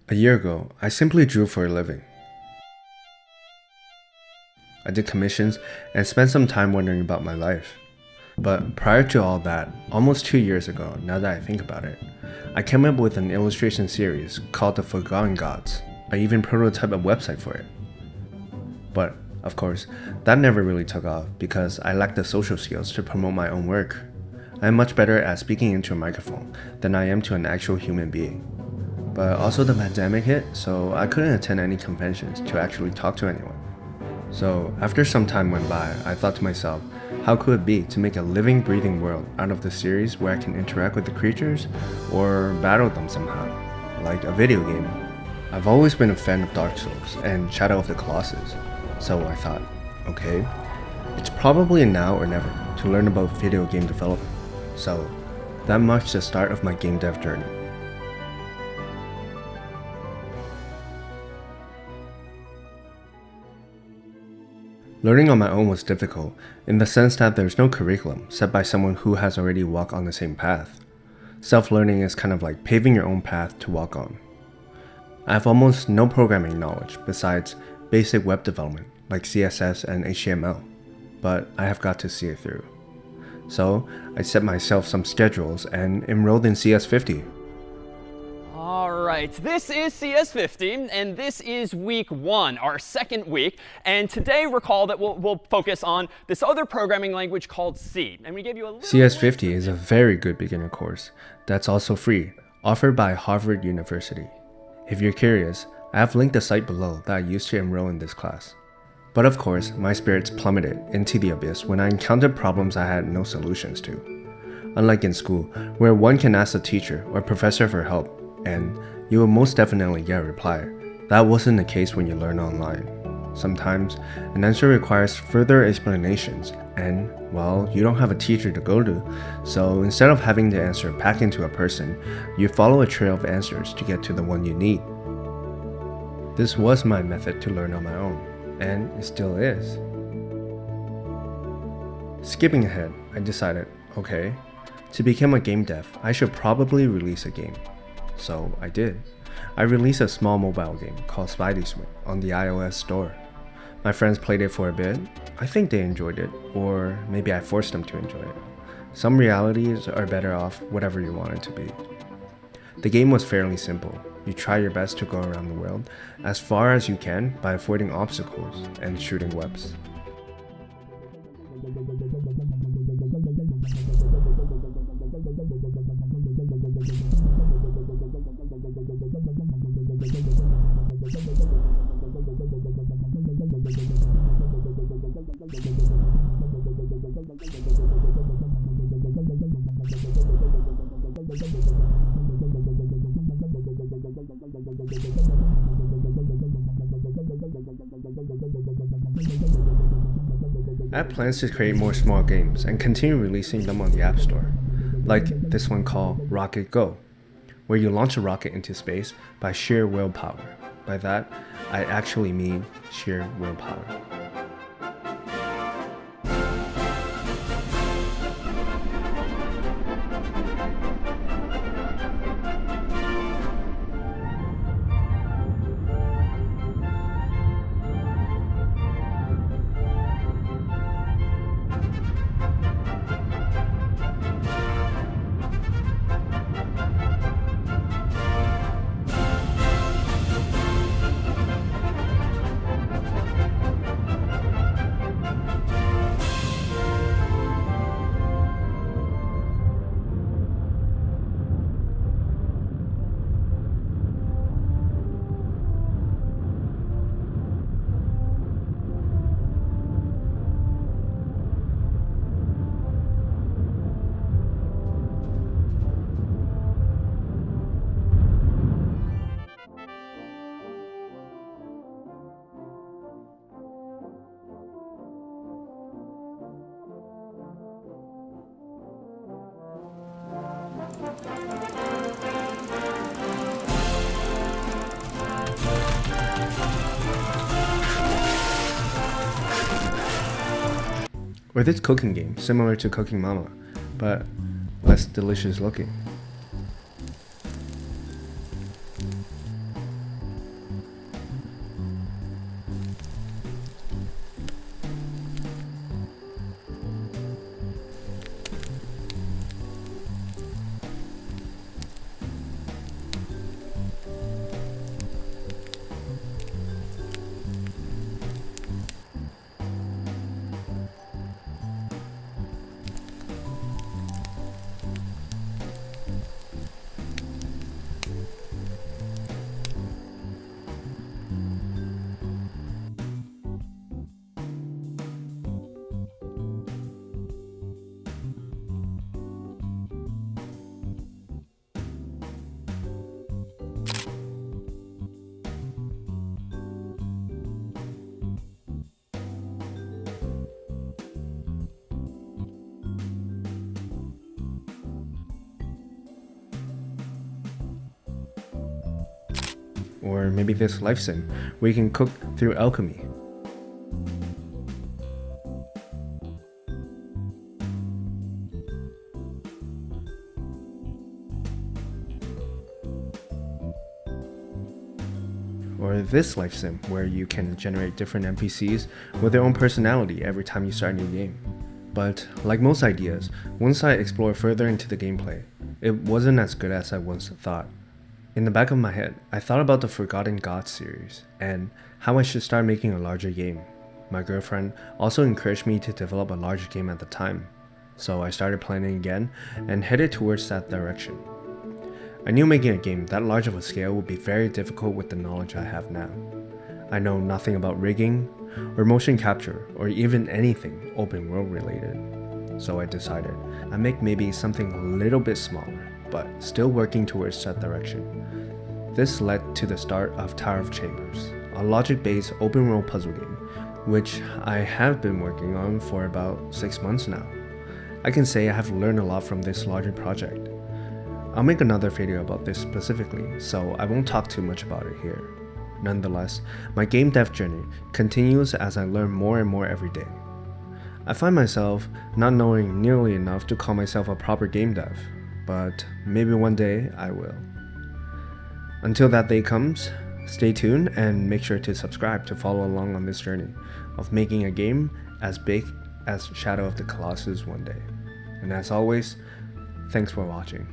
A year ago, I simply drew for a living. I did commissions and spent some time wondering about my life. But prior to all that, almost 2 years ago, now that I think about it, I came up with an illustration series called The Forgotten Gods. I even prototyped a website for it. But, of course, that never really took off because I lacked the social skills to promote my own work. I am much better at speaking into a microphone than I am to an actual human being. But also the pandemic hit, so I couldn't attend any conventions to actually talk to anyone. So after some time went by, I thought to myself, how could it be to make a living, breathing world out of the series where I can interact with the creatures or battle them somehow, like a video game? I've always been a fan of Dark Souls and Shadow of the Colossus, so I thought, okay, it's probably a now or never to learn about video game development. So that marks the start of my game dev journey. Learning on my own was difficult, in the sense that there's no curriculum set by someone who has already walked on the same path. Self-learning is kind of like paving your own path to walk on. I have almost no programming knowledge besides basic web development like CSS and HTML, but I have got to see it through. So I set myself some schedules and enrolled in CS50. Alright, this is CS50, and this is week 1, our second week. And today, recall that we'll focus on this other programming language called C. And we gave you a little CS50 is a very good beginner course that's also free, offered by Harvard University. If you're curious, I have linked the site below that I used to enroll in this class. But of course, my spirits plummeted into the abyss when I encountered problems I had no solutions to. Unlike in school, where one can ask a teacher or professor for help, and you will most definitely get a reply, that wasn't the case when you learn online. Sometimes, an answer requires further explanations, and, well, you don't have a teacher to go to, so instead of having the answer packed into a person, you follow a trail of answers to get to the one you need. This was my method to learn on my own, and it still is. Skipping ahead, I decided, okay, to become a game dev, I should probably release a game. So I did. I released a small mobile game called Spidey Swing on the iOS store. My friends played it for a bit. I think they enjoyed it, or maybe I forced them to enjoy it. Some realities are better off whatever you want it to be. The game was fairly simple. You try your best to go around the world as far as you can by avoiding obstacles and shooting webs. I have plans to create more small games and continue releasing them on the App Store, like this one called Rocket Go, where you launch a rocket into space by sheer willpower. By that, I actually mean sheer willpower. Or this cooking game, similar to Cooking Mama, but less delicious looking. Or maybe this life sim, where you can cook through alchemy. Or this life sim, where you can generate different NPCs with their own personality every time you start a new game. But like most ideas, once I explored further into the gameplay, it wasn't as good as I once thought. In the back of my head, I thought about the Forgotten Gods series, and how I should start making a larger game. My girlfriend also encouraged me to develop a larger game at the time, so I started planning again and headed towards that direction. I knew making a game that large of a scale would be very difficult with the knowledge I have now. I know nothing about rigging, or motion capture, or even anything open world related. So I decided I'd make maybe something a little bit smaller, but still working towards that direction. This led to the start of Tower of Chambers, a logic-based open world puzzle game, which I have been working on for about 6 months now. I can say I have learned a lot from this larger project. I'll make another video about this specifically, so I won't talk too much about it here. Nonetheless, my game dev journey continues as I learn more and more every day. I find myself not knowing nearly enough to call myself a proper game dev, but maybe one day I will. Until that day comes, stay tuned and make sure to subscribe to follow along on this journey of making a game as big as Shadow of the Colossus one day. And as always, thanks for watching.